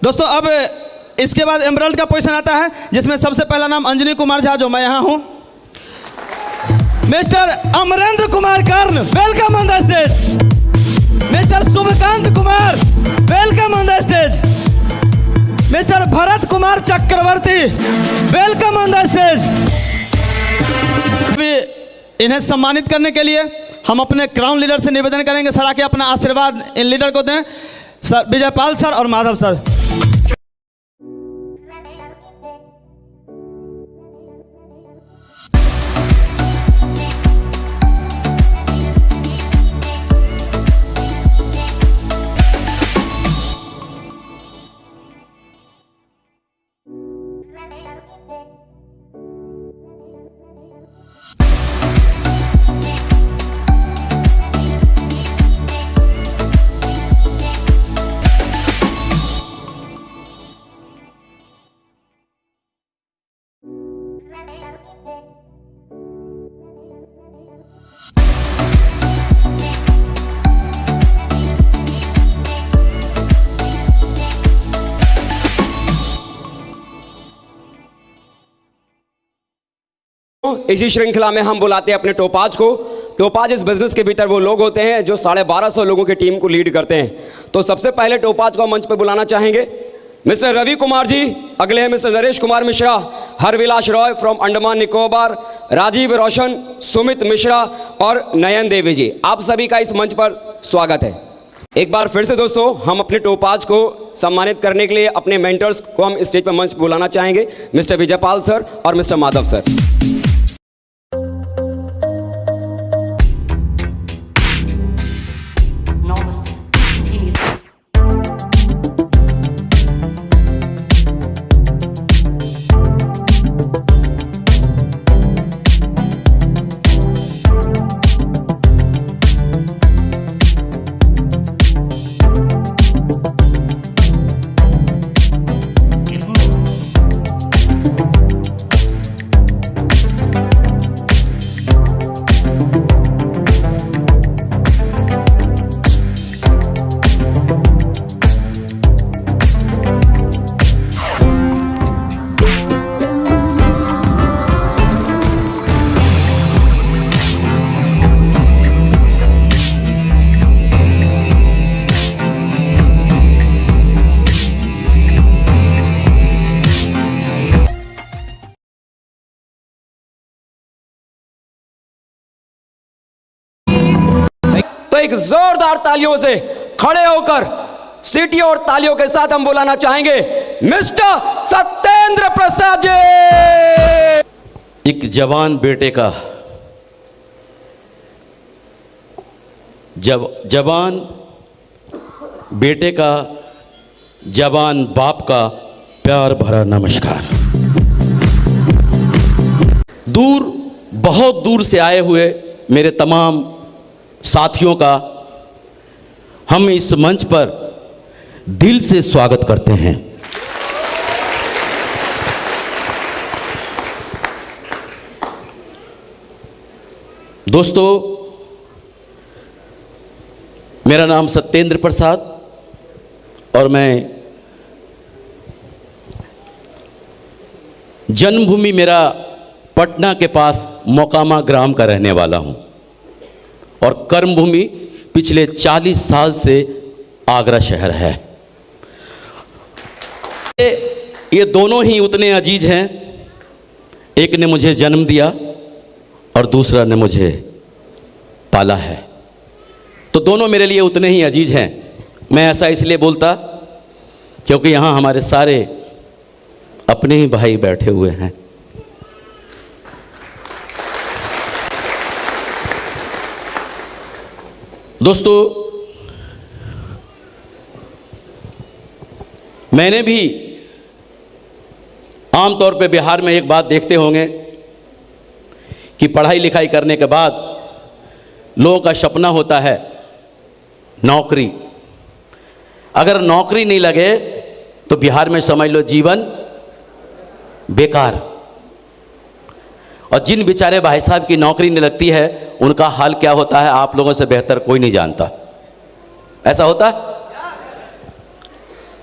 दोस्तों अब इसके बाद एमरल्ड का पोजीशन आता है, जिसमें सबसे पहला नाम अंजनी कुमार झा, जो मैं यहाँ हूँ। Mister Amarendra Kumar Karn, welcome on the stage. Mister Shubhkant Kumar, welcome on the stage. Mister Bharat Kumar Chakravarti, welcome on the stage. इन्हें सम्मानित करने के लिए हम अपने क्राउन लीडर से निवेदन करेंगे, सर आके अपना आशीर्वाद इन लीडर को दें। सर विजयपाल सर और माधव सर। इसी श्रृंखला में हम बुलाते हैं अपने टोपाज को। टोपाज इस बिजनेस के भीतर वो लोग होते हैं जो 1250 लोगों की टीम को लीड करते हैं। तो सबसे पहले टोपाज को मंच पर बुलाना चाहेंगे मिस्टर रवि कुमार जी। अगले हैं मिस्टर नरेश कुमार मिश्रा, हरविलास रॉय फ्रॉम अंडमान निकोबार, राजीव रोशन, सुमित मिश्रा और नयन देवी जी। आप सभी का इस मंच पर स्वागत है। एक बार फिर से दोस्तों हम अपने टोपाज को सम्मानित करने के लिए अपने मेंटर्स को हम स्टेज पर मंच पर बुलाना चाहेंगे, मिस्टर विजयपाल सर और मिस्टर माधव सर। तो एक जोरदार तालियों से खड़े होकर सीटियों और तालियों के साथ हम बुलाना चाहेंगे मिस्टर सत्येंद्र प्रसाद जी। एक जवान बेटे का जवान बेटे का जवान बाप का प्यार भरा नमस्कार। बहुत दूर से आए हुए मेरे तमाम साथियों का हम इस मंच पर दिल से स्वागत करते हैं। दोस्तों, मेरा नाम सत्येंद्र प्रसाद और मैं जन्मभूमि मेरा पटना के पास मोकामा ग्राम का रहने वाला हूं और कर्मभूमि पिछले 40 साल से आगरा शहर है। ये दोनों ही उतने अजीज हैं, एक ने मुझे जन्म दिया और दूसरा ने मुझे पाला है, तो दोनों मेरे लिए उतने ही अजीज हैं। मैं ऐसा इसलिए बोलता क्योंकि यहाँ हमारे सारे अपने ही भाई बैठे हुए हैं। दोस्तों, मैंने भी आमतौर पे बिहार में एक बात देखते होंगे कि पढ़ाई लिखाई करने के बाद लोगों का सपना होता है नौकरी। अगर नौकरी नहीं लगे तो बिहार में समझ लो जीवन बेकार। और जिन बेचारे भाई साहब की नौकरी नहीं लगती है उनका हाल क्या होता है आप लोगों से बेहतर कोई नहीं जानता। ऐसा होता है?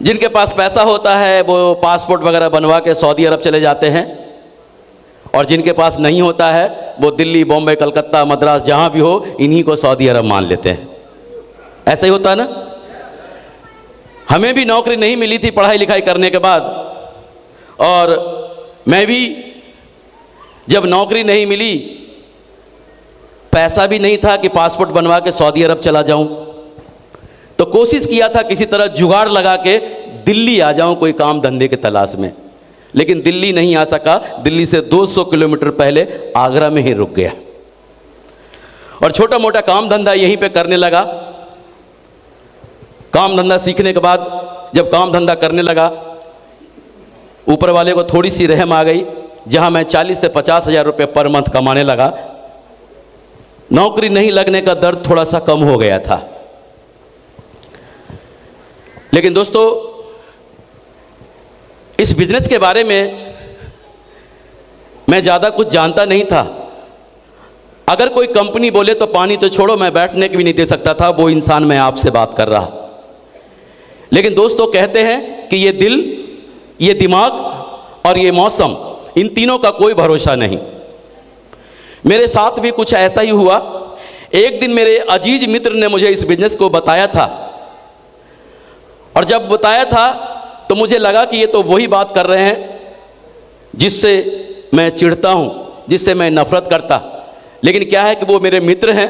जिनके पास पैसा होता है वो पासपोर्ट वगैरह बनवा के सऊदी अरब चले जाते हैं, और जिनके पास नहीं होता है वो दिल्ली, बॉम्बे, कलकत्ता, मद्रास जहाँ भी हो इन्हीं को सऊदी अरब मान लेते हैं। ऐसा ही होता है ना। हमें भी नौकरी नहीं मिली थी पढ़ाई लिखाई करने के बाद, और मैं भी जब नौकरी नहीं मिली, पैसा भी नहीं था कि पासपोर्ट बनवा के सऊदी अरब चला जाऊं, तो कोशिश किया था किसी तरह जुगाड़ लगा के दिल्ली आ जाऊं कोई काम धंधे के तलाश में, लेकिन दिल्ली नहीं आ सका। दिल्ली से 200 किलोमीटर पहले आगरा में ही रुक गया, और छोटा मोटा काम धंधा यहीं पे करने लगा। काम धंधा सीखने के बाद जब काम धंधा करने लगा, ऊपर वाले को थोड़ी सी रहम आ गई। जहां मैं 40 से 50 हज़ार रुपये पर मंथ कमाने लगा, नौकरी नहीं लगने का दर्द थोड़ा सा कम हो गया था। लेकिन दोस्तों, इस बिजनेस के बारे में मैं ज़्यादा कुछ जानता नहीं था। अगर कोई कंपनी बोले तो पानी तो छोड़ो, मैं बैठने की भी नहीं दे सकता था। वो इंसान मैं आपसे बात कर रहा। लेकिन दोस्तों, कहते हैं कि ये दिल, ये दिमाग और ये मौसम, इन तीनों का कोई भरोसा नहीं। मेरे साथ भी कुछ ऐसा ही हुआ। एक दिन मेरे अजीज मित्र ने मुझे इस बिजनेस को बताया था, और जब बताया था तो मुझे लगा कि ये तो वही बात कर रहे हैं जिससे मैं चिढ़ता हूँ, जिससे मैं नफरत करता। लेकिन क्या है कि वो मेरे मित्र हैं,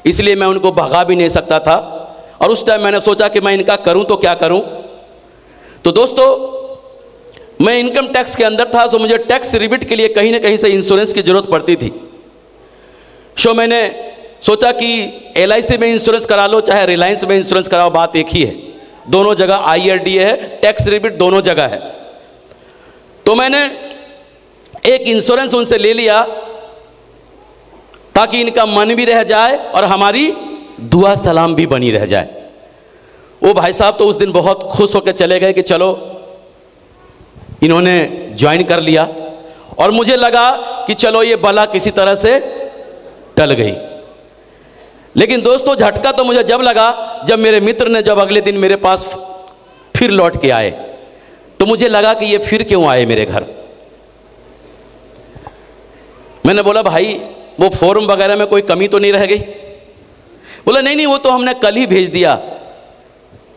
इसलिए मैं उनको भगा भी नहीं सकता था। और उस टाइम मैंने सोचा कि मैं इनका करूं तो क्या करूं। तो दोस्तों, मैं इनकम टैक्स के अंदर था, तो मुझे टैक्स रिबिट के लिए कहीं ना कहीं से इंश्योरेंस की जरूरत पड़ती थी। सो मैंने सोचा कि LIC में इंश्योरेंस करा लो, चाहे रिलायंस में इंश्योरेंस कराओ, बात एक ही है। दोनों जगह IRDA है, टैक्स रिबिट दोनों जगह है। तो मैंने एक इंश्योरेंस उनसे ले लिया ताकि इनका मन भी रह जाए और हमारी दुआ सलाम भी बनी रह जाए। वो भाई साहब तो उस दिन बहुत खुश होकर चले गए कि चलो इन्होंने ज्वाइन कर लिया, और मुझे लगा कि चलो ये बला किसी तरह से टल गई। लेकिन दोस्तों, झटका तो मुझे जब लगा जब मेरे मित्र ने जब अगले दिन मेरे पास फिर लौट के आए, तो मुझे लगा कि ये फिर क्यों आए मेरे घर। मैंने बोला, भाई वो फॉर्म वगैरह में कोई कमी तो नहीं रह गई? बोला, नहीं नहीं, वो तो हमने कल ही भेज दिया।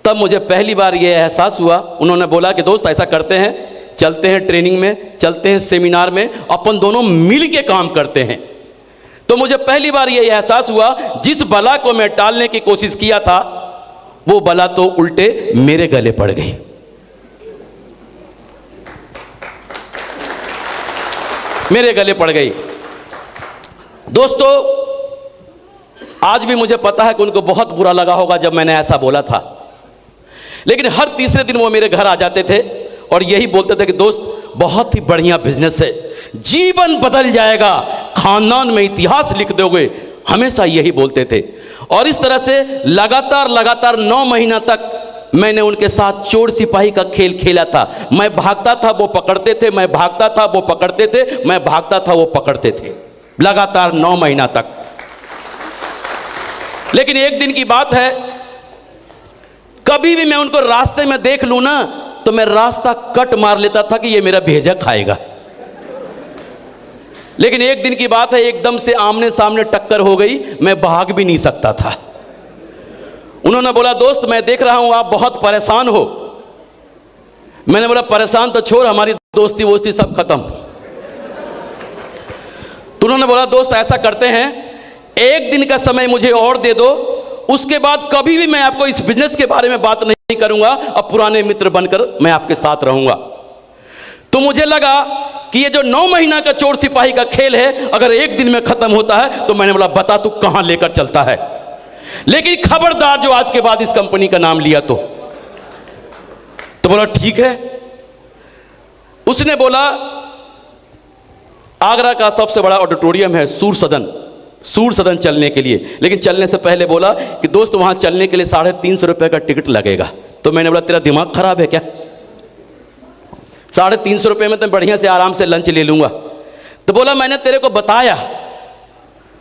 तब मुझे पहली बार ये एहसास हुआ। उन्होंने बोला कि दोस्त ऐसा करते हैं, चलते हैं ट्रेनिंग में, चलते हैं सेमिनार में, अपन दोनों मिल के काम करते हैं। तो मुझे पहली बार ये एहसास हुआ, जिस बला को मैं टालने की कोशिश किया था वो बला तो उल्टे मेरे गले पड़ गई। मेरे गले पड़ गई। दोस्तों, आज भी मुझे पता है कि उनको बहुत बुरा लगा होगा जब मैंने ऐसा बोला था। लेकिन हर तीसरे दिन वो मेरे घर आ जाते थे और यही बोलते थे कि दोस्त, बहुत ही बढ़िया बिजनेस है, जीवन बदल जाएगा, खानदान में इतिहास लिख दोगे। हमेशा यही बोलते थे। और इस तरह से लगातार 9 महीना तक मैंने उनके साथ चोर सिपाही का खेल खेला था। मैं भागता था, वो पकड़ते थे, मैं भागता था, वो पकड़ते थे, मैं भागता था, वो पकड़ते थे, लगातार 9 महीना तक। लेकिन एक दिन की बात है, कभी भी मैं उनको रास्ते में देख लूं ना, तो मैं रास्ता कट मार लेता था कि ये मेरा भेजा खाएगा। लेकिन एक दिन की बात है, एकदम से आमने सामने टक्कर हो गई, मैं भाग भी नहीं सकता था। उन्होंने बोला, दोस्त मैं देख रहा हूं आप बहुत परेशान हो। मैंने बोला, परेशान तो छोड़, हमारी दोस्ती वोस्ती सब खत्म। तो उन्होंने बोला, दोस्त ऐसा करते हैं, एक दिन का समय मुझे और दे दो, उसके बाद कभी भी मैं आपको इस बिजनेस के बारे में बात नहीं करूंगा, अब पुराने मित्र बनकर मैं आपके साथ रहूंगा। तो मुझे लगा कि ये जो 9 महीना का चोर सिपाही का खेल है, अगर एक दिन में खत्म होता है, तो मैंने बोला, बता तू कहां लेकर चलता है। लेकिन खबरदार जो आज के बाद इस कंपनी का नाम लिया तो बोला ठीक है। उसने बोला, आगरा का सबसे बड़ा ऑडिटोरियम है सूर सदन चलने के लिए, लेकिन चलने से पहले बोला कि दोस्त वहां चलने के लिए 350 रुपए का टिकट लगेगा। तो मैंने बोला, तेरा दिमाग खराब है क्या? 350 रुपए में तो बढ़िया से आराम से लंच ले लूंगा। तो बोला, मैंने तेरे को बताया,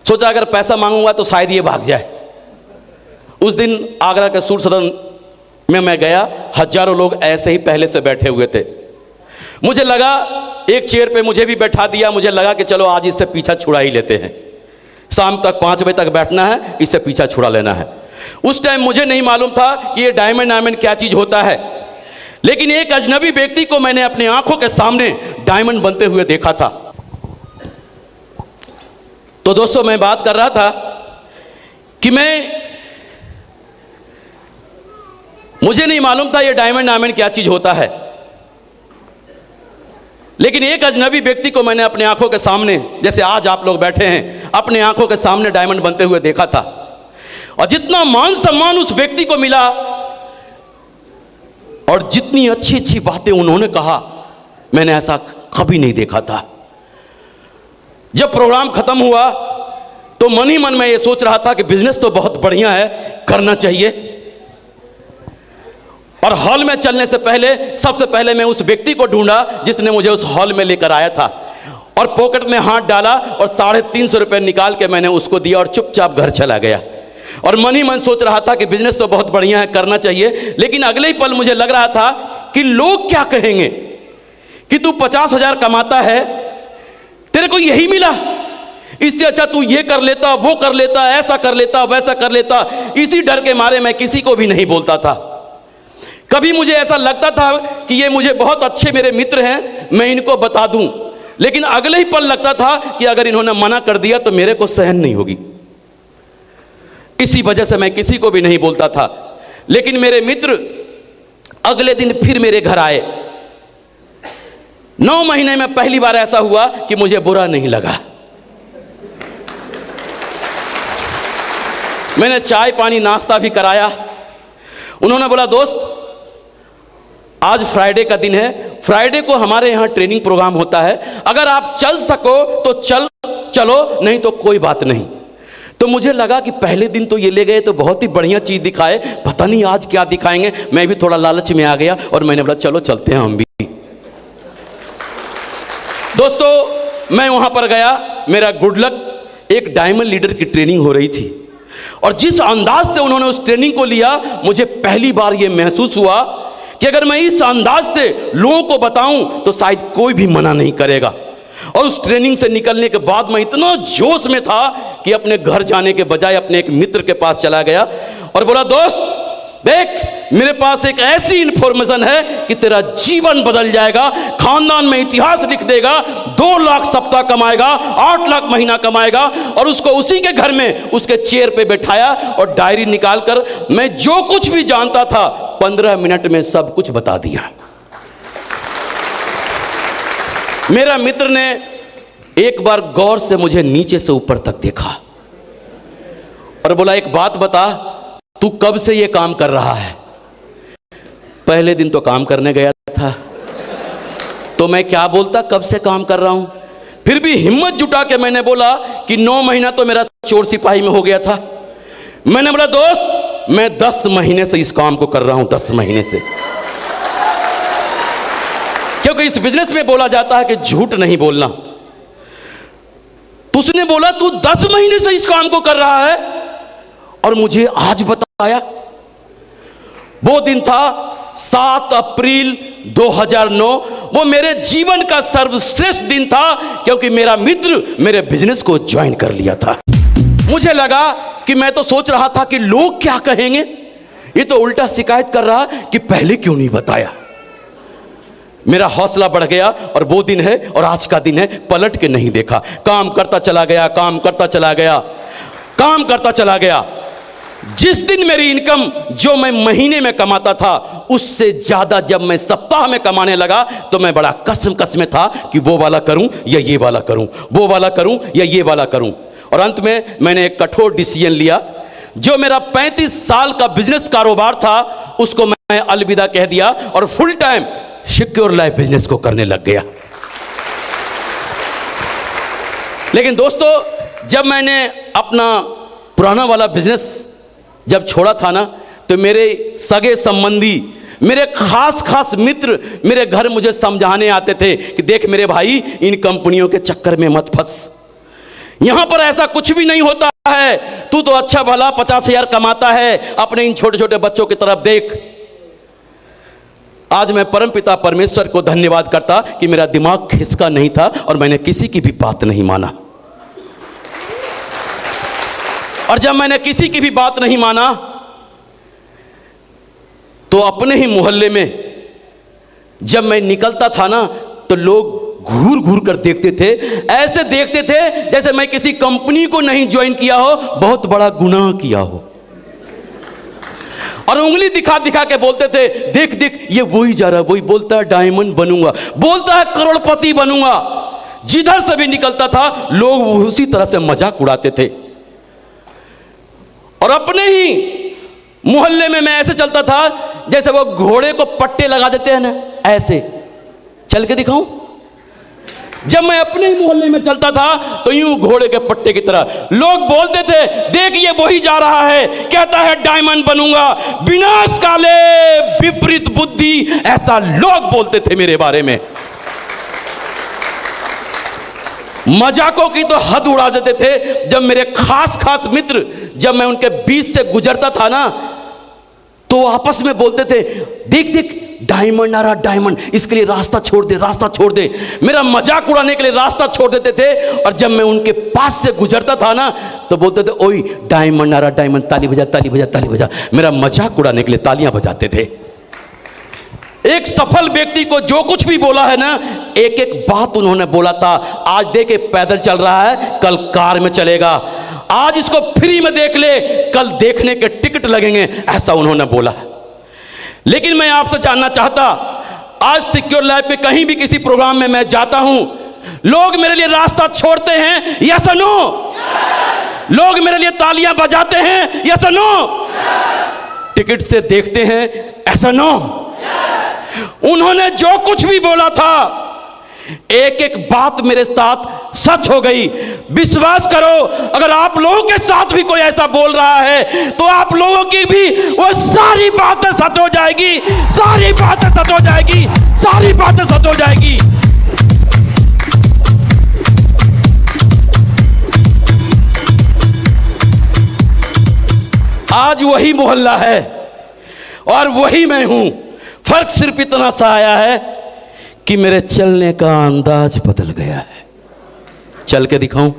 सोचा अगर पैसा मांगूंगा तो शायद ये भाग जाए। उस दिन आगरा के सूर सदन मैं गया, हजारों लोग ऐसे ही पहले से बैठे हुए थे। मुझे लगा एक चेयर पे मुझे भी बैठा दिया। मुझे लगा कि चलो आज इससे पीछा छुड़ा ही लेते हैं, शाम तक 5 बजे तक बैठना है, इससे पीछा छुड़ा लेना है। उस टाइम मुझे नहीं मालूम था कि ये डायमंड क्या चीज होता है, लेकिन एक अजनबी व्यक्ति को मैंने अपनी आंखों के सामने डायमंड बनते हुए देखा था। तो दोस्तों, मैं बात कर रहा था कि मुझे नहीं मालूम था ये डायमंड क्या चीज होता है, लेकिन एक अजनबी व्यक्ति को मैंने अपने आंखों के सामने, जैसे आज आप लोग बैठे हैं, अपने आंखों के सामने डायमंड बनते हुए देखा था। और जितना मान सम्मान उस व्यक्ति को मिला और जितनी अच्छी अच्छी बातें उन्होंने कहा, मैंने ऐसा कभी नहीं देखा था। जब प्रोग्राम खत्म हुआ तो मन ही मन में ये सोच रहा था कि बिजनेस तो बहुत बढ़िया है, करना चाहिए। और हॉल में चलने से पहले सबसे पहले मैं उस व्यक्ति को ढूंढा जिसने मुझे उस हॉल में लेकर आया था, और पॉकेट में हाथ डाला और 350 रुपए निकाल के मैंने उसको दिया और चुपचाप घर चला गया। और मन ही मन सोच रहा था कि बिजनेस तो बहुत बढ़िया है, करना चाहिए। लेकिन अगले ही पल मुझे लग रहा था कि लोग क्या कहेंगे कि तू 50,000 कमाता है, तेरे को यही मिला, इससे अच्छा तू ये कर लेता, वो कर लेता, ऐसा कर लेता, वैसा कर लेता। इसी डर के मारे मैं किसी को भी नहीं बोलता था। कभी मुझे ऐसा लगता था कि ये मुझे बहुत अच्छे मेरे मित्र हैं, मैं इनको बता दूं, लेकिन अगले ही पल लगता था कि अगर इन्होंने मना कर दिया तो मेरे को सहन नहीं होगी। इसी वजह से मैं किसी को भी नहीं बोलता था। लेकिन मेरे मित्र अगले दिन फिर मेरे घर आए। 9 महीने में पहली बार ऐसा हुआ कि मुझे बुरा नहीं लगा। मैंने चाय पानी नाश्ता भी कराया। उन्होंने बोला, दोस्त आज फ्राइडे का दिन है, फ्राइडे को हमारे यहां ट्रेनिंग प्रोग्राम होता है, अगर आप चल सको तो चलो, नहीं तो कोई बात नहीं। तो मुझे लगा कि पहले दिन तो ये ले गए तो बहुत ही बढ़िया चीज दिखाए, पता नहीं आज क्या दिखाएंगे। मैं भी थोड़ा लालच में आ गया और मैंने बोला चलो चलते हैं हम भी। दोस्तों, मैं वहां पर गया, मेरा गुड लक, एक डायमंड लीडर की ट्रेनिंग हो रही थी, और जिस अंदाज से उन्होंने उस ट्रेनिंग को लिया, मुझे पहली बार यह महसूस हुआ कि अगर मैं इस अंदाज से लोगों को बताऊं तो शायद कोई भी मना नहीं करेगा। और उस ट्रेनिंग से निकलने के बाद मैं इतना जोश में था कि अपने घर जाने के बजाय अपने एक मित्र के पास चला गया और बोला, दोस्त देख, मेरे पास एक ऐसी इंफॉर्मेशन है कि तेरा जीवन बदल जाएगा, खानदान में इतिहास लिख देगा, 2 लाख सप्ताह कमाएगा, 8 लाख महीना कमाएगा। और उसको उसी के घर में उसके चेयर पे बैठाया और डायरी निकालकर मैं जो कुछ भी जानता था 15 मिनट में सब कुछ बता दिया। मेरा मित्र ने एक बार गौर से मुझे नीचे से ऊपर तक देखा और बोला, एक बात बता, तू कब से ये काम कर रहा है? पहले दिन तो काम करने गया था, तो मैं क्या बोलता कब से काम कर रहा हूं। फिर भी हिम्मत जुटा के मैंने बोला कि 9 महीना तो मेरा चोर सिपाही में हो गया था। मैंने बोला, दोस्त मैं 10 महीने से इस काम को कर रहा हूं, 10 महीने से। क्योंकि इस बिजनेस में बोला जाता है कि झूठ नहीं बोलना। तो उसने बोला, तू 10 महीने से इस काम को कर रहा है और मुझे आज बताया। वो दिन था 7 अप्रैल 2009। वो मेरे जीवन का सर्वश्रेष्ठ दिन था, क्योंकि मेरा मित्र मेरे बिजनेस को ज्वाइन कर लिया था। मुझे लगा कि मैं तो सोच रहा था कि लोग क्या कहेंगे, ये तो उल्टा शिकायत कर रहा कि पहले क्यों नहीं बताया। मेरा हौसला बढ़ गया और वो दिन है और आज का दिन है, पलट के नहीं देखा। काम करता चला गया, काम करता चला गया, काम करता चला गया। जिस दिन मेरी इनकम जो मैं महीने में कमाता था उससे ज्यादा जब मैं सप्ताह में कमाने लगा तो मैं बड़ा कसम था कि वो वाला करूं या ये वाला करूं, वो वाला करूं या ये वाला करूं। और अंत में मैंने एक कठोर डिसीजन लिया। जो मेरा 35 साल का बिजनेस कारोबार था उसको मैं अलविदा कह दिया और full time secure life business को करने लग गया। लेकिन दोस्तों, जब मैंने अपना पुराना वाला बिजनेस जब छोड़ा था ना, तो मेरे सगे संबंधी, मेरे खास मित्र मेरे घर मुझे समझाने आते थे कि देख मेरे भाई, इन कंपनियों के चक्कर में मत फंस, यहां पर ऐसा कुछ भी नहीं होता है, तू तो अच्छा भला 50,000 कमाता है, अपने इन छोटे छोटे बच्चों की तरफ देख। आज मैं परमपिता परमेश्वर को धन्यवाद करता कि मेरा दिमाग खिसका नहीं था और मैंने किसी की भी बात नहीं माना। और जब मैंने किसी की भी बात नहीं माना तो अपने ही मोहल्ले में जब मैं निकलता था ना तो लोग घूर घूर कर देखते थे, ऐसे देखते थे जैसे मैं किसी कंपनी को नहीं ज्वाइन किया हो, बहुत बड़ा गुनाह किया हो। और उंगली दिखा दिखा के बोलते थे, देख देख ये वही जा रहा है, वही बोलता है डायमंड बनूंगा, बोलता है करोड़पति बनूंगा। जिधर से भी निकलता था लोग उसी तरह से मजाक उड़ाते थे। और अपने ही मोहल्ले में मैं ऐसे चलता था जैसे वो घोड़े को पट्टे लगा देते हैं ना, ऐसे चल के दिखाऊं। जब मैं अपने ही मोहल्ले में चलता था तो यूं घोड़े के पट्टे की तरह लोग बोलते थे, देख ये वही जा रहा है, कहता है डायमंड बनूंगा, विनाश काले विपरीत बुद्धि, ऐसा लोग बोलते थे मेरे बारे में। मजाकों की तो हद उड़ा देते थे। जब मेरे खास खास मित्र, जब मैं उनके बीच से गुजरता था ना तो आपस में बोलते थे, देख देख डायमंड आ रहा, डायमंड, इसके लिए रास्ता छोड़ दे, रास्ता छोड़ दे। मेरा मजाक उड़ाने के लिए रास्ता छोड़ देते थे। और जब मैं उनके पास से गुजरता था ना तो बोलते थे, ओए डायमंड आ रहा, डायमंड, ताली बजा, ताली बजा, ताली बजा। मेरा मजाक उड़ाने के लिए तालियां बजाते थे। एक सफल व्यक्ति को जो कुछ भी बोला है ना, एक एक बात उन्होंने बोला था। आज देखे पैदल चल रहा है, कल कार में चलेगा। आज इसको फ्री में देख ले, कल देखने के टिकट लगेंगे, ऐसा उन्होंने बोला। लेकिन मैं आपसे जानना चाहता, आज सिक्योर लाइफ के कहीं भी किसी प्रोग्राम में मैं जाता हूं, लोग मेरे लिए रास्ता छोड़ते हैं, यस और नो? लोग मेरे लिए तालियां बजाते हैं, यस और नो? टिकट से देखते हैं, ऐसा नो? उन्होंने जो कुछ भी बोला था, एक एक बात मेरे साथ सच हो गई। विश्वास करो, अगर आप लोगों के साथ भी कोई ऐसा बोल रहा है तो आप लोगों की भी वो सारी बातें सच हो जाएगी, सारी बातें सच हो जाएगी, सारी बातें सच हो जाएगी। आज वही मोहल्ला है और वही मैं हूं। फर्क सिर्फ इतना सा आया है कि मेरे चलने का अंदाज बदल गया है। चल के दिखाऊं?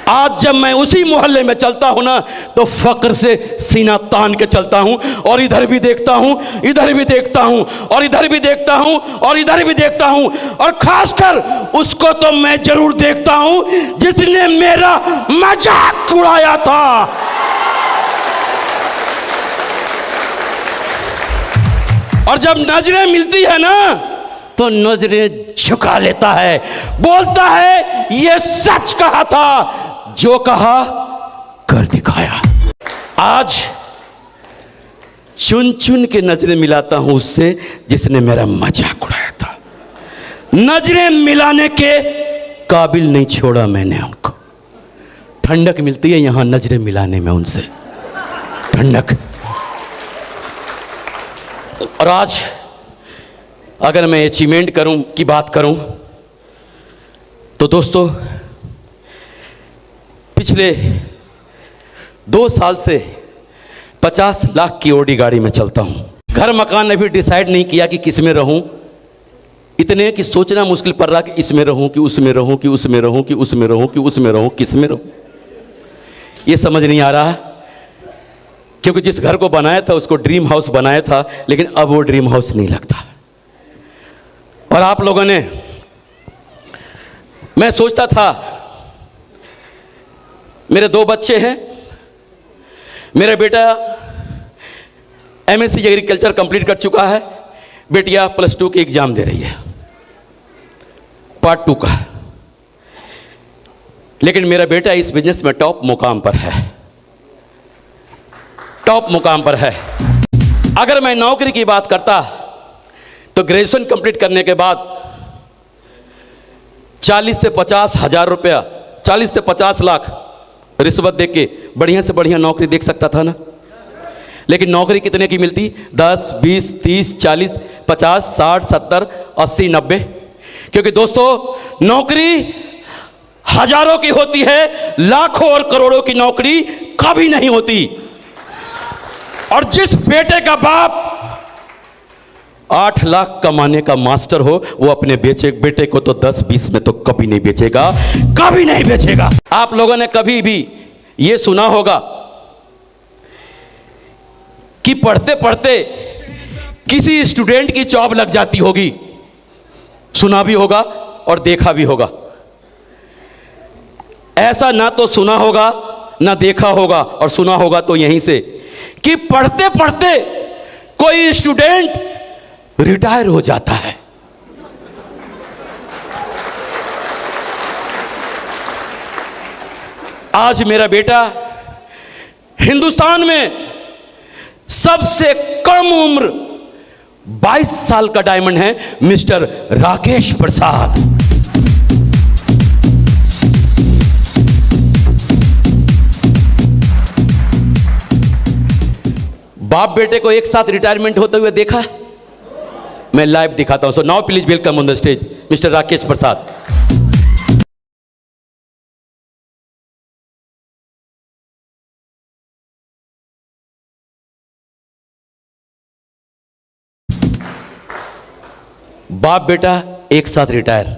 आज जब मैं उसी मोहल्ले में चलता हूं ना तो फक्र से सीना तान के चलता हूं, और इधर भी देखता हूं, इधर भी देखता हूं, और इधर भी देखता हूं, और इधर भी देखता हूं। और खासकर उसको तो मैं जरूर देखता हूं जिसने मेरा मजाक उड़ाया था। और जब नजरें मिलती है ना तो नजरें झुका लेता है, बोलता है ये सच कहा था, जो कहा कर दिखाया। आज चुन चुन के नजरें मिलाता हूं उससे जिसने मेरा मजाक उड़ाया था। नजरें मिलाने के काबिल नहीं छोड़ा मैंने उनको। ठंडक मिलती है यहां नजरें मिलाने में उनसे, ठंडक। और आज अगर मैं अचीवमेंट की बात करूं तो दोस्तों, पिछले 2 साल से 50 लाख की ओडी गाड़ी में चलता हूं। घर मकान ने भी डिसाइड नहीं किया कि किस में रहूं, इतने कि सोचना मुश्किल पड़ रहा कि इसमें रहूं कि उसमें रहूं कि उसमें रहूं कि उसमें रहूं कि उसमें रहूं, किस में रहूं, ये समझ नहीं आ रहा। क्योंकि जिस घर को बनाया था उसको ड्रीम हाउस बनाया था, लेकिन अब वो ड्रीम हाउस नहीं लगता। और आप लोगों ने, मैं सोचता था, मेरे 2 बच्चे हैं। मेरा बेटा MSc एग्रीकल्चर कंप्लीट कर चुका है, बेटिया +2 की एग्जाम दे रही है, पार्ट 2 का। लेकिन मेरा बेटा इस बिजनेस में टॉप मुकाम पर है, टॉप मुकाम पर है। अगर मैं नौकरी की बात करता तो ग्रेजुएशन कंप्लीट करने के बाद 40 से 50 हजार रुपया, 40 से 50 लाख रिश्वत दे के बढ़िया से बढ़िया नौकरी देख सकता था ना। लेकिन नौकरी कितने की मिलती? 10, 20, 30, 40, 50, 60, 70, 80, 90। क्योंकि दोस्तों नौकरी हजारों की होती है, लाखों और करोड़ों की नौकरी कभी नहीं होती। और जिस बेटे का बाप 8 लाख कमाने का मास्टर हो, वो अपने बेटे को तो 10-20 में तो कभी नहीं बेचेगा, कभी नहीं बेचेगा। आप लोगों ने कभी भी ये सुना होगा कि पढ़ते पढ़ते किसी स्टूडेंट की जॉब लग जाती होगी, सुना भी होगा और देखा भी होगा। ऐसा ना तो सुना होगा ना देखा होगा, और सुना होगा तो यहीं से कि पढ़ते पढ़ते कोई स्टूडेंट रिटायर हो जाता है। आज मेरा बेटा हिंदुस्तान में सबसे कम उम्र 22 साल का डायमंड है, मिस्टर राकेश प्रसाद। बाप बेटे को एक साथ रिटायरमेंट होते हुए देखा, मैं लाइव दिखाता हूं। So now please welcome on the stage mister Rakesh Prasad. बाप बेटा एक साथ रिटायर,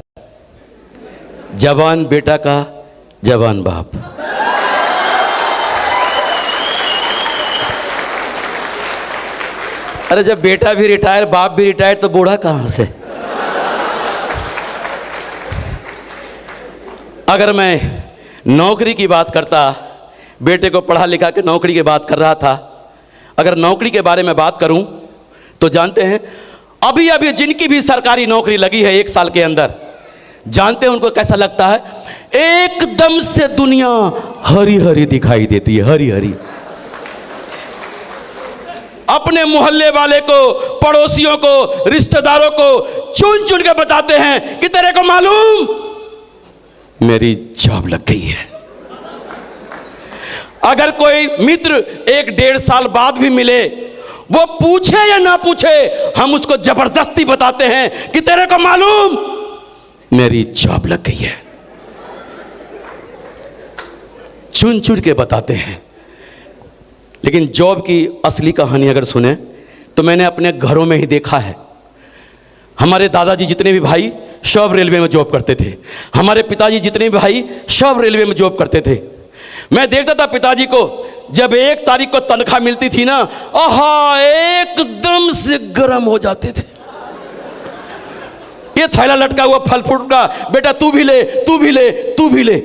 जवान बेटा का जवान बाप। अरे जब बेटा भी रिटायर बाप भी रिटायर तो बूढ़ा कहां से? अगर मैं नौकरी की बात करता, बेटे को पढ़ा लिखा के नौकरी की बात कर रहा था, अगर नौकरी के बारे में बात करूं तो जानते हैं अभी अभी जिनकी भी सरकारी नौकरी लगी है 1 साल के अंदर, जानते हैं उनको कैसा लगता है? एकदम से दुनिया हरी हरी दिखाई देती है, हरी हरी। अपने मोहल्ले वाले को, पड़ोसियों को, रिश्तेदारों को चुन चुन के बताते हैं कि तेरे को मालूम मेरी जॉब लग गई है। अगर कोई मित्र 1-1.5 साल बाद भी मिले, वो पूछे या ना पूछे, हम उसको जबरदस्ती बताते हैं कि तेरे को मालूम मेरी जॉब लग गई है। चुन चुन के बताते हैं। लेकिन जॉब की असली कहानी अगर सुने तो मैंने अपने घरों में ही देखा है। हमारे दादाजी जितने भी भाई सब रेलवे में जॉब करते थे, हमारे पिताजी जितने भी भाई सब रेलवे में जॉब करते थे। मैं देखता था पिताजी को, जब 1 तारीख को तनख्वाह मिलती थी ना, आहा एकदम से गर्म हो जाते थे। ये थैला लटका हुआ फल फ्रूट का, बेटा तू भी ले, तू भी ले, तू भी ले।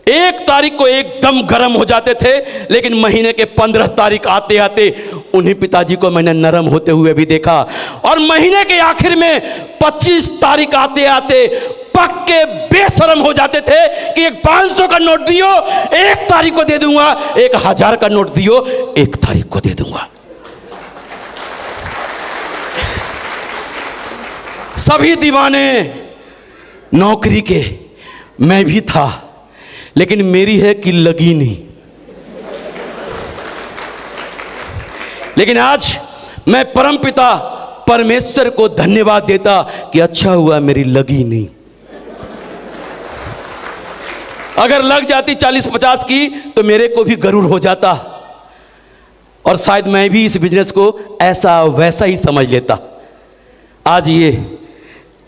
1 तारीख को एकदम गर्म हो जाते थे, लेकिन महीने के 15 तारीख आते आते उन्हीं पिताजी को मैंने नरम होते हुए भी देखा। और महीने के आखिर में 25 तारीख आते आते पक्के बेशरम हो जाते थे कि एक 500 का नोट दियो 1 तारीख को दे दूंगा, 1000 का नोट दियो 1 तारीख को दे दूंगा। सभी दीवाने नौकरी के, मैं भी था, लेकिन मेरी है कि लगी नहीं। लेकिन आज मैं परमपिता परमेश्वर को धन्यवाद देता कि अच्छा हुआ मेरी लगी नहीं। अगर लग जाती 40-50 की तो मेरे को भी गरूर हो जाता, और शायद मैं भी इस बिजनेस को ऐसा वैसा ही समझ लेता। आज ये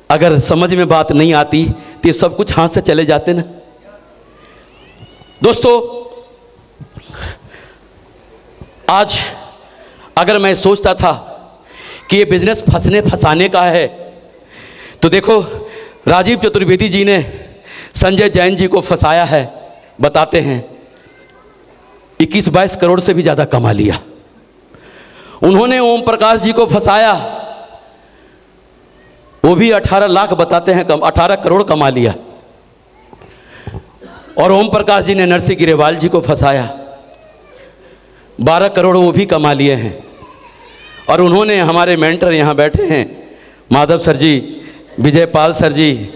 अगर समझ में बात नहीं आती तो ये सब कुछ हाथ से चले जाते ना। दोस्तों, आज अगर मैं सोचता था कि ये बिजनेस फंसने फंसाने का है, तो देखो राजीव चतुर्वेदी जी ने संजय जैन जी को फंसाया है। बताते हैं 21-22 करोड़ से भी ज़्यादा कमा लिया। उन्होंने ओम प्रकाश जी को फंसाया, वो भी 18 लाख बताते हैं, 18 करोड़ कमा लिया। और ओम प्रकाश जी ने नरसिंह गिरेवाल जी को फंसाया, 12 करोड़ वो भी कमा लिए हैं। और उन्होंने, हमारे मेंटर यहाँ बैठे हैं, माधव सर जी, विजय पाल सर जी,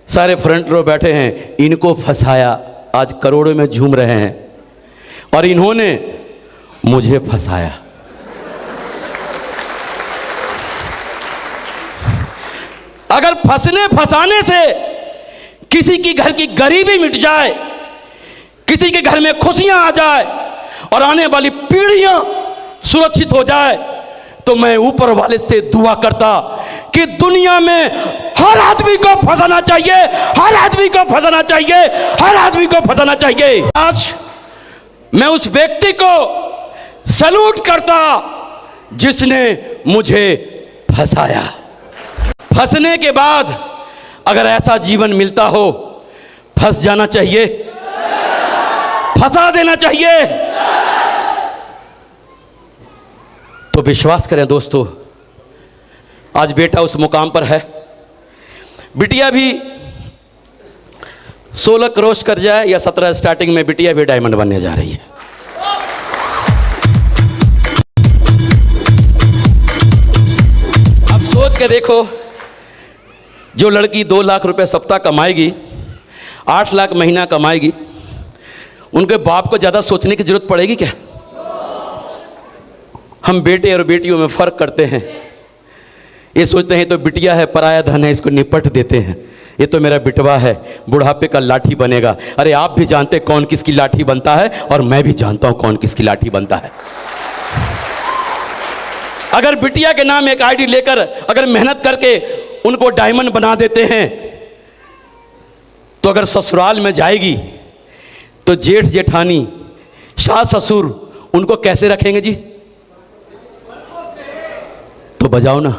सारे फ्रंट रो बैठे हैं, इनको फंसाया, आज करोड़ों में झूम रहे हैं। और इन्होंने मुझे फंसाया। अगर फंसने फंसाने से किसी की घर की गरीबी मिट जाए, किसी के घर में खुशियां आ जाए और आने वाली पीढ़ियां सुरक्षित हो जाए, तो मैं ऊपर वाले से दुआ करता कि दुनिया में हर आदमी को फंसाना चाहिए, हर आदमी को फंसाना चाहिए, हर आदमी को फंसाना चाहिए। आज मैं उस व्यक्ति को सैल्यूट करता जिसने मुझे फंसाया। फंसने के बाद अगर ऐसा जीवन मिलता हो, फंस जाना चाहिए, फंसा देना चाहिए। तो विश्वास करें दोस्तों, आज बेटा उस मुकाम पर है। बिटिया भी 16 क्रॉस कर जाए या 17 स्टार्टिंग में, बिटिया भी डायमंड बनने जा रही है। अब सोच के देखो, जो लड़की 2 लाख रुपए सप्ताह कमाएगी, 8 लाख महीना कमाएगी, उनके बाप को ज़्यादा सोचने की जरूरत पड़ेगी क्या? हम बेटे और बेटियों में फ़र्क करते हैं। ये सोचते हैं तो बिटिया है, पराया धन है, इसको निपट देते हैं। ये तो मेरा बिटवा है, बुढ़ापे का लाठी बनेगा। अरे आप भी जानते हैं कौन किसकी लाठी बनता है, और मैं भी जानता हूं कौन किसकी लाठी बनता है। अगर बिटिया के नाम एक आईडी लेकर अगर मेहनत करके उनको डायमंड बना देते हैं, तो अगर ससुराल में जाएगी तो जेठ जेठानी, सास ससुर उनको कैसे रखेंगे जी? तो बजाओ ना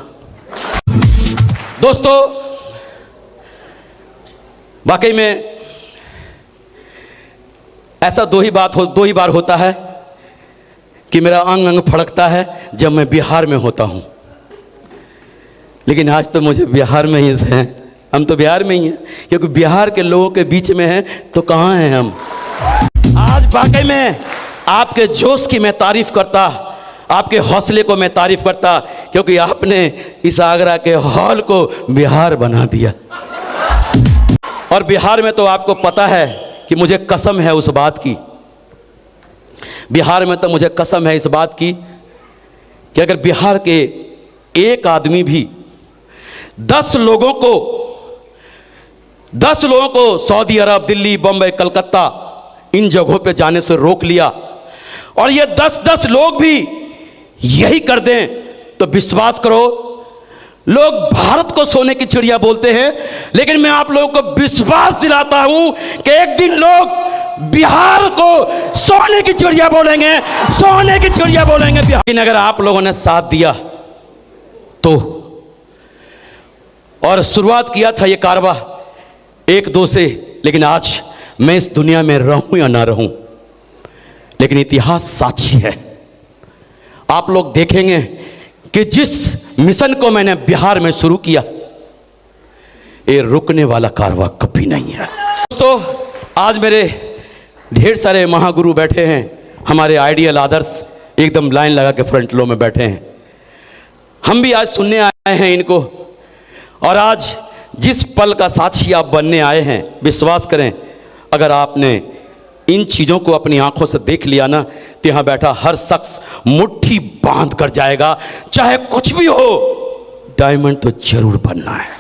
दोस्तों। वाकई में ऐसा दो ही बार होता है कि मेरा अंग अंग फड़कता है जब मैं बिहार में होता हूं। लेकिन आज तो मुझे बिहार में ही हैं, हम तो बिहार में ही हैं, क्योंकि बिहार के लोगों के बीच में हैं तो कहाँ हैं हम। आज वाकई में आपके जोश की मैं तारीफ करता, आपके हौसले को मैं तारीफ करता, क्योंकि आपने इस आगरा के हॉल को बिहार बना दिया। और बिहार में तो आपको पता है कि मुझे कसम है उस बात की, बिहार में तो मुझे कसम है इस बात की कि अगर बिहार के एक आदमी भी 10 लोगों को सऊदी अरब, दिल्ली, बम्बई, कलकत्ता इन जगहों पे जाने से रोक लिया, और ये 10 लोग भी यही कर दें, तो विश्वास करो, लोग भारत को सोने की चिड़िया बोलते हैं, लेकिन मैं आप लोगों को विश्वास दिलाता हूं कि एक दिन लोग बिहार को सोने की चिड़िया बोलेंगे, सोने की चिड़िया बोलेंगे बिहार। लेकिन अगर आप लोगों ने साथ दिया तो, और शुरुआत किया था ये कारवा 1-2 से, लेकिन आज मैं इस दुनिया में रहूं या ना रहूं, लेकिन इतिहास साक्षी है। आप लोग देखेंगे कि जिस मिशन को मैंने बिहार में शुरू किया, ये रुकने वाला कारवा कभी नहीं है। दोस्तों, आज मेरे ढेर सारे महागुरु बैठे हैं, हमारे आइडियल आदर्श एकदम लाइन लगा के फ्रंट रो में बैठे हैं। हम भी आज सुनने आए हैं इनको, और आज जिस पल का साक्षी आप बनने आए हैं, विश्वास करें, अगर आपने इन चीज़ों को अपनी आंखों से देख लिया ना, तो यहाँ बैठा हर शख्स मुट्ठी बांध कर जाएगा, चाहे कुछ भी हो, डायमंड तो जरूर बनना है।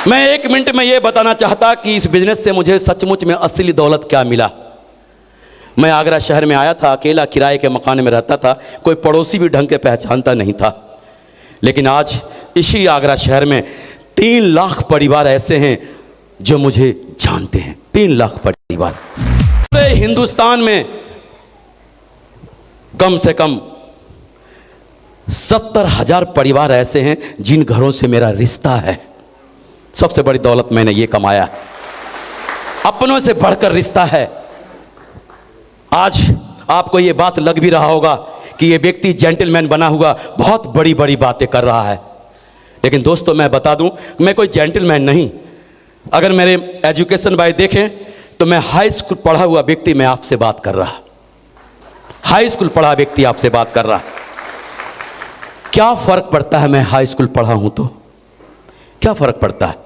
मैं 1 मिनट में ये बताना चाहता कि इस बिजनेस से मुझे सचमुच में असली दौलत क्या मिला। मैं आगरा शहर में आया था, अकेला किराए के मकान में रहता था, कोई पड़ोसी भी ढंग के पहचानता नहीं था। लेकिन आज इसी आगरा शहर में 3 लाख परिवार ऐसे हैं जो मुझे जानते हैं। 3 लाख परिवार। पूरे हिंदुस्तान में कम से कम 70,000 परिवार ऐसे हैं जिन घरों से मेरा रिश्ता है। सबसे बड़ी दौलत मैंने ये कमाया, अपनों से बढ़कर रिश्ता है। आज आपको ये बात लग भी रहा होगा कि ये व्यक्ति जेंटलमैन बना हुआ बहुत बड़ी बड़ी बातें कर रहा है, लेकिन दोस्तों मैं बता दूं, मैं कोई जेंटलमैन नहीं। अगर मेरे एजुकेशन वाइज देखें तो मैं हाई स्कूल पढ़ा हुआ व्यक्ति मैं आपसे बात कर रहा, हाई स्कूल पढ़ा व्यक्ति आपसे बात कर रहा। क्या फर्क पड़ता है मैं हाई स्कूल पढ़ा हूं तो? क्या फर्क पड़ता है?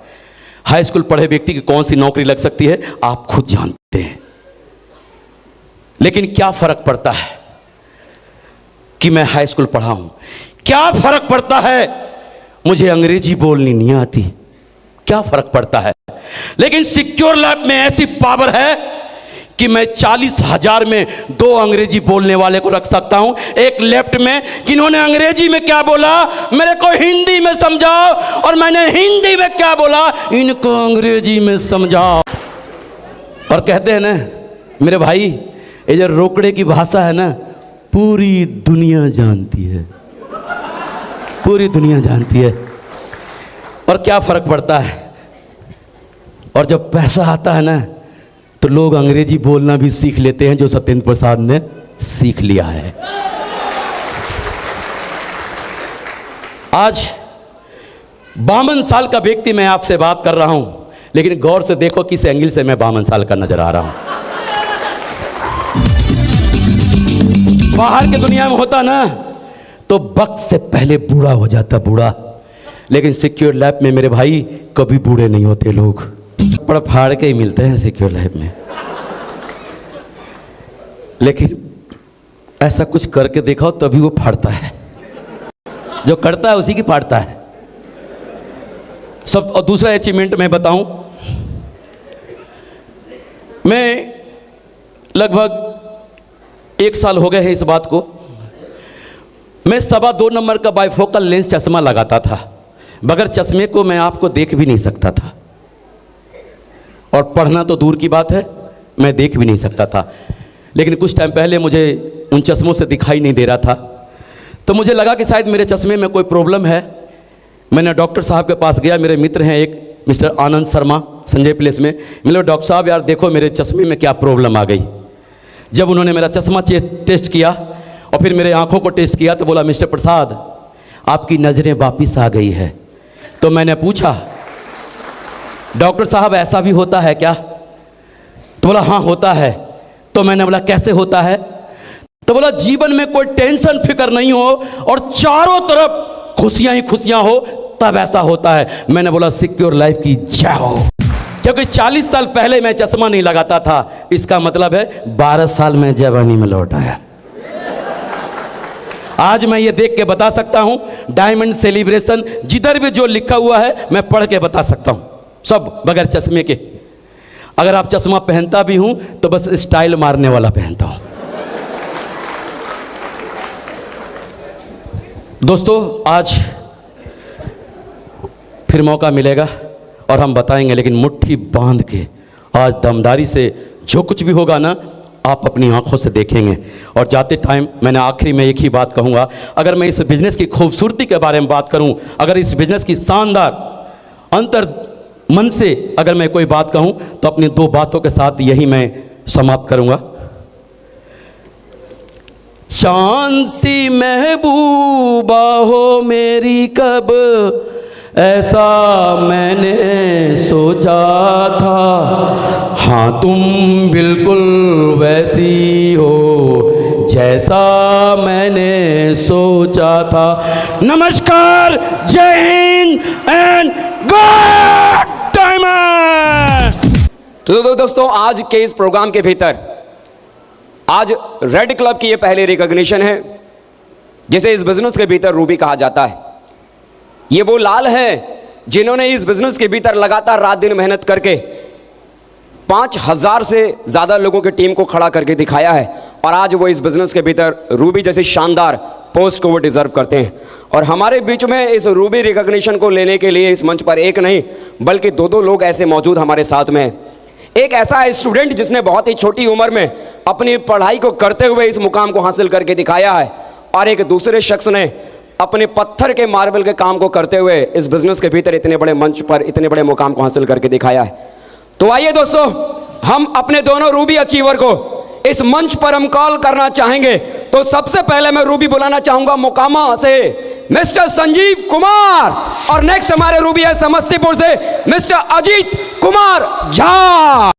हाई स्कूल पढ़े व्यक्ति की कौन सी नौकरी लग सकती है आप खुद जानते हैं। लेकिन क्या फर्क पड़ता है कि मैं हाई स्कूल पढ़ा हूं? क्या फर्क पड़ता है मुझे अंग्रेजी बोलनी नहीं आती? क्या फर्क पड़ता है? लेकिन सिक्योर लाइफ में ऐसी पावर है कि मैं 40,000 में 2 अंग्रेजी बोलने वाले को रख सकता हूं, एक लेफ्ट में कि इन्होंने अंग्रेजी में क्या बोला मेरे को हिंदी में समझाओ, और मैंने हिंदी में क्या बोला इनको अंग्रेजी में समझाओ। और कहते हैं ना मेरे भाई, ये जो रोकड़े की भाषा है ना, पूरी दुनिया जानती है, पूरी दुनिया जानती है। और क्या फर्क पड़ता है, और जब पैसा आता है ना तो लोग अंग्रेजी बोलना भी सीख लेते हैं, जो सत्येंद्र प्रसाद ने सीख लिया है। आज 52 साल का व्यक्ति मैं आपसे बात कर रहा हूं, लेकिन गौर से देखो किस एंगल से मैं 52 साल का नजर आ रहा हूं। बाहर की दुनिया में होता ना तो वक्त से पहले बूढ़ा हो जाता, बूढ़ा, लेकिन सिक्योर लाइफ में मेरे भाई कभी बूढ़े नहीं होते लोग, पड़ फाड़ के ही मिलते हैं सिक्योर लाइफ में। लेकिन ऐसा कुछ करके दिखाओ तभी वो फाड़ता है, जो करता है उसी की फाड़ता है सब। और दूसरा अचीवमेंट मैं बताऊं, मैं लगभग 1 साल हो गए हैं इस बात को, मैं 2.25 नंबर का बाइफोकल लेंस चश्मा लगाता था, बगैर चश्मे को मैं आपको देख भी नहीं सकता था, और पढ़ना तो दूर की बात है मैं देख भी नहीं सकता था। लेकिन कुछ टाइम पहले मुझे उन चश्मों से दिखाई नहीं दे रहा था, तो मुझे लगा कि शायद मेरे चश्मे में कोई प्रॉब्लम है। मैंने डॉक्टर साहब के पास गया, मेरे मित्र हैं एक मिस्टर आनंद शर्मा संजय प्लेस में, मिले डॉक्टर साहब यार देखो मेरे चश्मे में क्या प्रॉब्लम आ गई। जब उन्होंने मेरा चश्मा टेस्ट किया और फिर मेरे आंखों को टेस्ट किया तो बोला मिस्टर प्रसाद आपकी नज़रें वापस आ गई है। तो मैंने पूछा डॉक्टर साहब ऐसा भी होता है क्या? तो बोला हाँ होता है। तो मैंने बोला कैसे होता है? तो बोला जीवन में कोई टेंशन फिक्र नहीं हो और चारों तरफ खुशियां ही खुशियां हो तब ऐसा होता है। मैंने बोला सिक्योर लाइफ की जय हो, क्योंकि 40 साल पहले मैं चश्मा नहीं लगाता था, इसका मतलब है 12 साल में जवानी में लौट आया। आज मैं ये देख के बता सकता हूं, डायमंड सेलिब्रेशन जिधर भी जो लिखा हुआ है मैं पढ़ के बता सकता हूं, सब बगैर चश्मे के। अगर आप चश्मा पहनता भी हूं तो बस स्टाइल मारने वाला पहनता हूं। दोस्तों आज फिर मौका मिलेगा और हम बताएंगे, लेकिन मुट्ठी बांध के आज दमदारी से जो कुछ भी होगा ना आप अपनी आंखों से देखेंगे। और जाते टाइम मैंने आखिरी में एक ही बात कहूँगा, अगर मैं इस बिजनेस की खूबसूरती के बारे में बात करूँ, अगर इस बिजनेस की शानदार अंतर मन से अगर मैं कोई बात कहूँ तो अपनी 2 बातों के साथ यही मैं समाप्त करूँगा। चांद सी महबूबा हो मेरी कब ऐसा मैंने सोचा था, हाँ तुम बिल्कुल वैसी हो जैसा मैंने सोचा था। नमस्कार, जय हिंद एंड गुड डायमंड। तो दोस्तों आज के इस प्रोग्राम के भीतर आज रेड क्लब की ये पहली रिकॉग्निशन है जिसे इस बिजनेस के भीतर रूबी कहा जाता है। ये वो लाल हैं जिन्होंने इस बिजनेस के भीतर लगातार रात दिन मेहनत करके 5000 से ज़्यादा लोगों की टीम को खड़ा करके दिखाया है, और आज वो इस बिजनेस के भीतर रूबी जैसी शानदार पोस्ट को वो डिजर्व करते हैं। और हमारे बीच में इस रूबी रिकॉग्निशन को लेने के लिए इस मंच पर एक नहीं बल्कि 2 लोग ऐसे मौजूद हमारे साथ में हैं। एक ऐसा स्टूडेंट जिसने बहुत ही छोटी उम्र में अपनी पढ़ाई को करते हुए इस मुकाम को हासिल करके दिखाया है, और एक दूसरे शख्स ने अपने पत्थर के मार्बल के काम को करते हुए इस बिजनेस के भीतर इतने बड़े मंच पर इतने बड़े मुकाम को हासिल करके दिखाया है। तो आइए दोस्तों, हम अपने दोनों रूबी अचीवर को इस मंच पर हम कॉल करना चाहेंगे। तो सबसे पहले मैं रूबी बुलाना चाहूंगा मोकामा से मिस्टर संजीव कुमार, और नेक्स्ट हमारे रूबी है समस्तीपुर से मिस्टर अजीत कुमार झा।